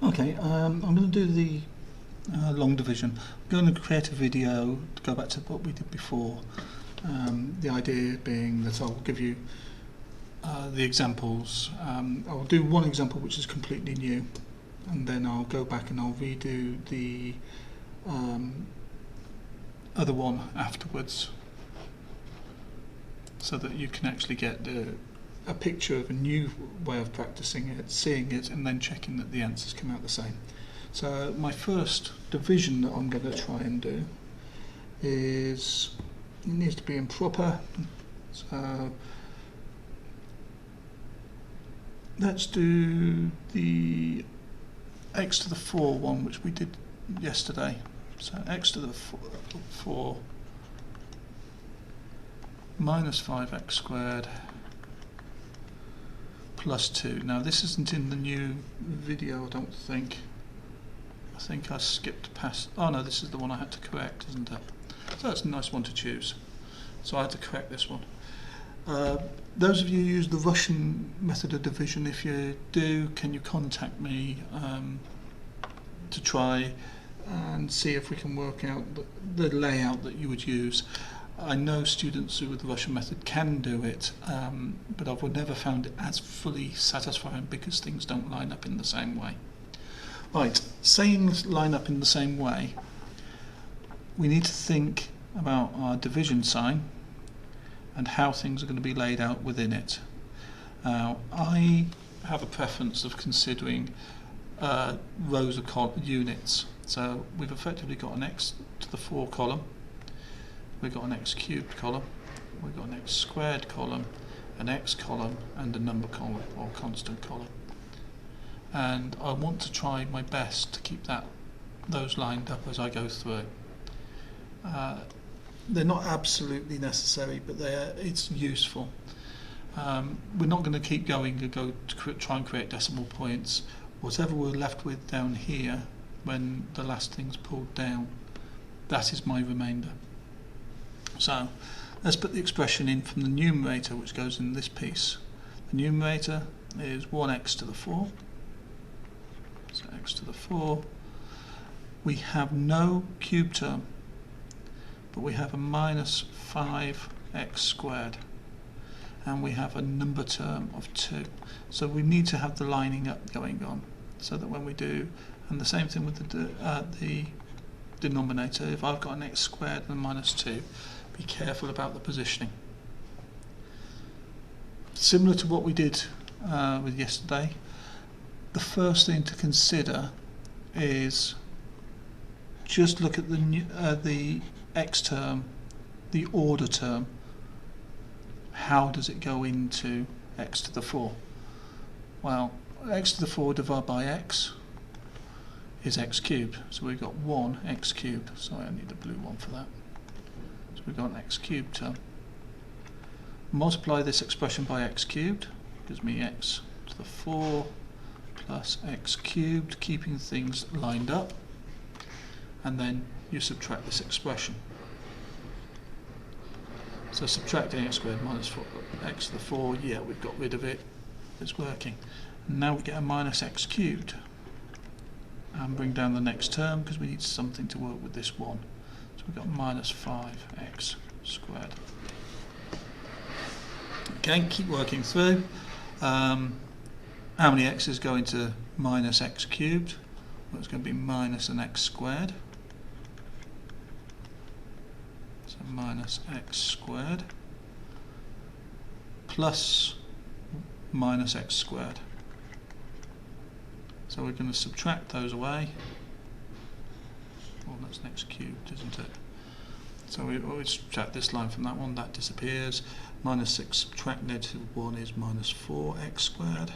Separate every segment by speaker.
Speaker 1: Okay, I'm going to do the long division. I'm going to create a video to go back to what we did before. The idea being that I'll give you the examples. I'll do one example which is completely new, and then I'll go back and I'll redo the other one afterwards, so that you can actually get a picture of a new way of practicing it, seeing it, and then checking that the answers come out the same. So my first division that I'm going to try and do is, it needs to be in proper. So let's do the x to the 4 one, which we did yesterday. So x to the 4 minus 5x squared plus 2. Now this isn't in the new video, I don't think. I think I skipped past. Oh no, this is the one I had to correct, isn't it? So that's a nice one to choose. So I had to correct this one. Those of you who use the Russian method of division, if you do, can you contact me to try and see if we can work out the layout that you would use. I know students who with the Russian method can do it, but I've never found it as fully satisfying because things don't line up in the same way. Right, saying line up in the same way, we need to think about our division sign and how things are going to be laid out within it. I have a preference of considering rows of units. So we've effectively got an x to the 4 column, we've got an x cubed column, we've got an x squared column, an x column, and a number column or constant column. And I want to try my best to keep those lined up as I go through. They're not absolutely necessary, but it's useful. We're not going to keep going and go to try and create decimal points. Whatever we're left with down here when the last thing's pulled down, that is my remainder. So let's put the expression in from the numerator, which goes in this piece. The numerator is 1x to the 4. So x to the 4. We have no cube term, but we have a minus 5x squared, and we have a number term of 2. So we need to have the lining up going on, so that when we do, and the same thing with the denominator, if I've got an x squared and a minus 2, be careful about the positioning. Similar to what we did with yesterday, the first thing to consider is just look at the x term, the order term. How does it go into x to the 4? Well, x to the 4 divided by x is x cubed. So we've got 1 x cubed. Sorry, I need a blue one for that. So we've got an x cubed term. Multiply this expression by x cubed, gives me x to the 4 plus x cubed, keeping things lined up, and then you subtract this expression. So subtracting x squared minus 4x to the 4, yeah, we've got rid of it, it's working. And now we get a minus x cubed, and bring down the next term because we need something to work with this 1. So we've got minus 5x squared. Okay, keep working through. How many x's go into minus x cubed? Well, it's going to be minus an x squared. So minus x squared plus minus x squared. So we're going to subtract those away. Well, that's x cubed, isn't it? So we always subtract this line from that one, that disappears. Minus 6 subtract negative 1 is minus 4x squared.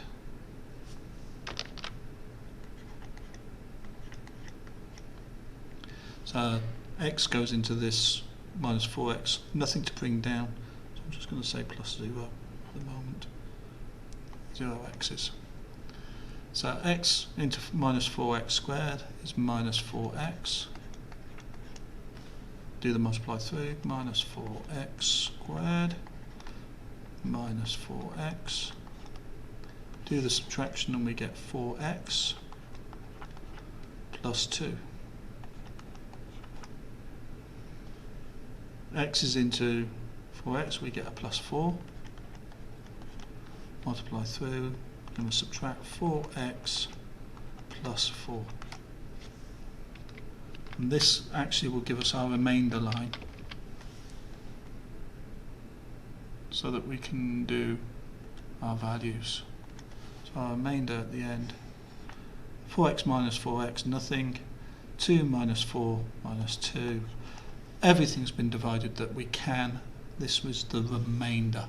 Speaker 1: So x goes into this minus 4x, nothing to bring down, so I'm just going to say plus 0 at the moment, 0 x's. So x into minus 4x squared is minus 4x. Do the multiply through, minus 4x squared minus 4x. Do the subtraction and we get 4x. plus 2. X is into 4x, we get a plus 4. Multiply through, I'm going to subtract 4x plus 4. And this actually will give us our remainder line, so that we can do our values. So our remainder at the end, 4x minus 4x, nothing. 2 minus 4 minus 2. Everything's been divided that we can. This was the remainder.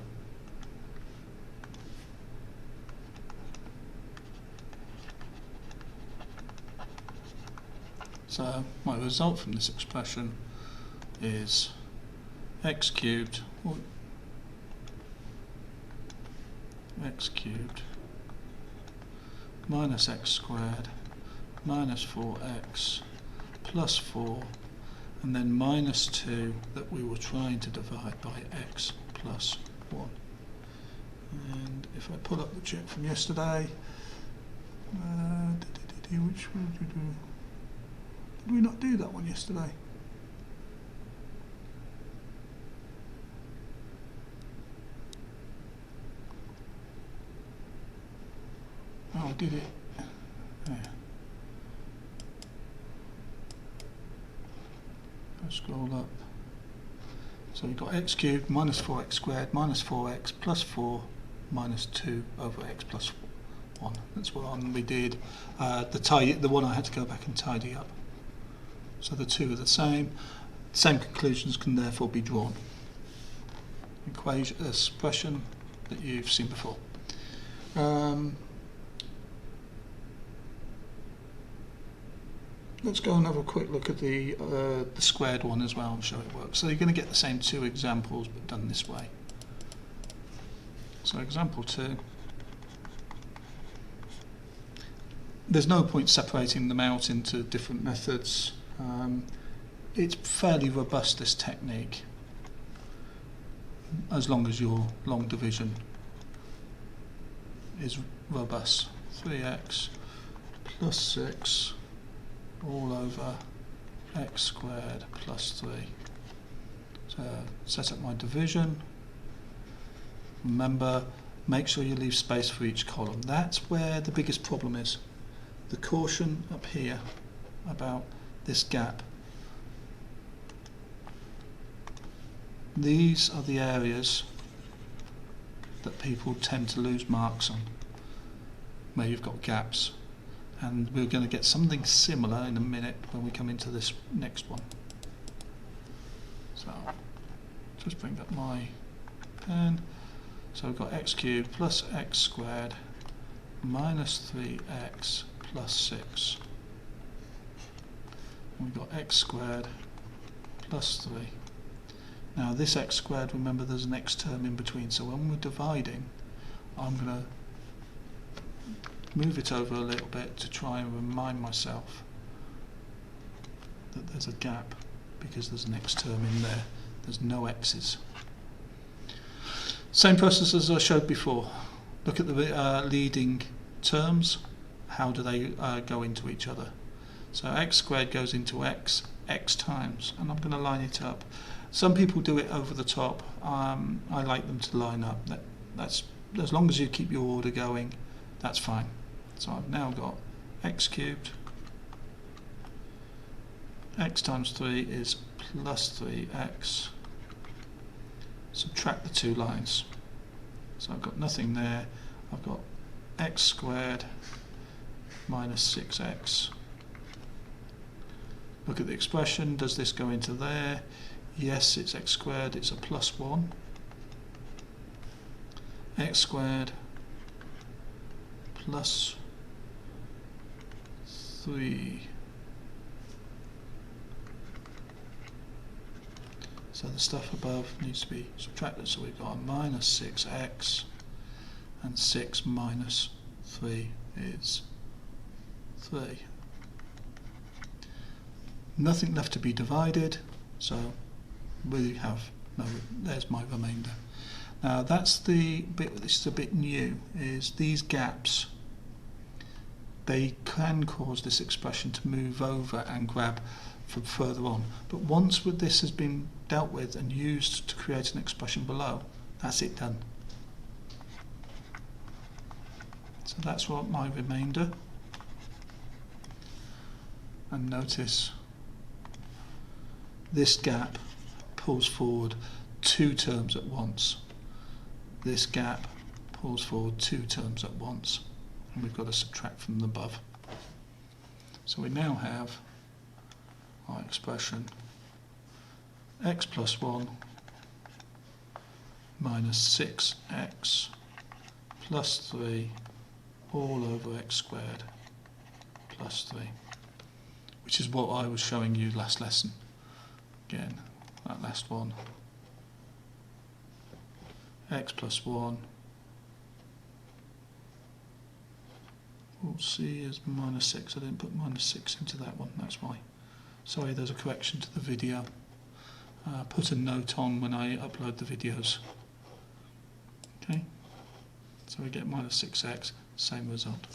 Speaker 1: So my result from this expression is x cubed minus x squared minus 4x plus 4, and then minus 2 that we were trying to divide by x plus 1. And if I pull up the check from yesterday, which would you do? Did we not do that one yesterday? Oh, I did it. There. I'll scroll up. So we've got x cubed minus 4x squared minus 4x plus 4 minus 2 over x plus 1. That's what one we did. The one I had to go back and tidy up. So the two are the same. Same conclusions can therefore be drawn. Expression that you've seen before. Let's go and have a quick look at the squared one as well and show it works. So you're going to get the same two examples but done this way. So example 2. There's no point separating them out into different methods. It's fairly robust, this technique, as long as your long division is robust. 3x plus 6 all over x squared plus 3. So set up my division. Remember, make sure you leave space for each column. That's where the biggest problem is. The caution up here about this gap. These are the areas that people tend to lose marks on, where you've got gaps. And we're going to get something similar in a minute when we come into this next one. So just bring up my pen. So we've got x cubed plus x squared minus 3x plus 6. And we've got x squared plus 3. Now this x squared, remember there's an x term in between, so when we're dividing, I'm going to move it over a little bit to try and remind myself that there's a gap because there's an x term in there. There's no x's. Same process as I showed before. Look at the leading terms. How do they go into each other? So x squared goes into x times, and I'm going to line it up. Some people do it over the top. I like them to line up. That's as long as you keep your order going, that's fine. So I've now got x cubed, x times 3 is plus 3x, subtract the two lines. So I've got nothing there. I've got x squared minus 6x. Look at the expression. Does this go into there? Yes, it's x squared. It's a plus 1. X squared plus 3. So the stuff above needs to be subtracted. So we've got a minus 6x, and 6 minus 3 is 3. Nothing left to be divided, so we have no. There's my remainder. Now that's the bit. This is a bit new. Is these gaps they can cause this expression to move over and grab from further on. But once this has been dealt with and used to create an expression below, that's it done. So that's what my remainder. And notice this gap pulls forward 2 terms at once. This gap pulls forward 2 terms at once. And we've got to subtract from the above. So we now have our expression x plus 1 minus 6x plus 3 all over x squared plus 3, which is what I was showing you last lesson. Again, that last one, x plus 1, we'll see is minus 6. I didn't put minus 6 into that one, that's why. Sorry, there's a correction to the video. Put a note on when I upload the videos. Okay, so we get minus 6x, same result.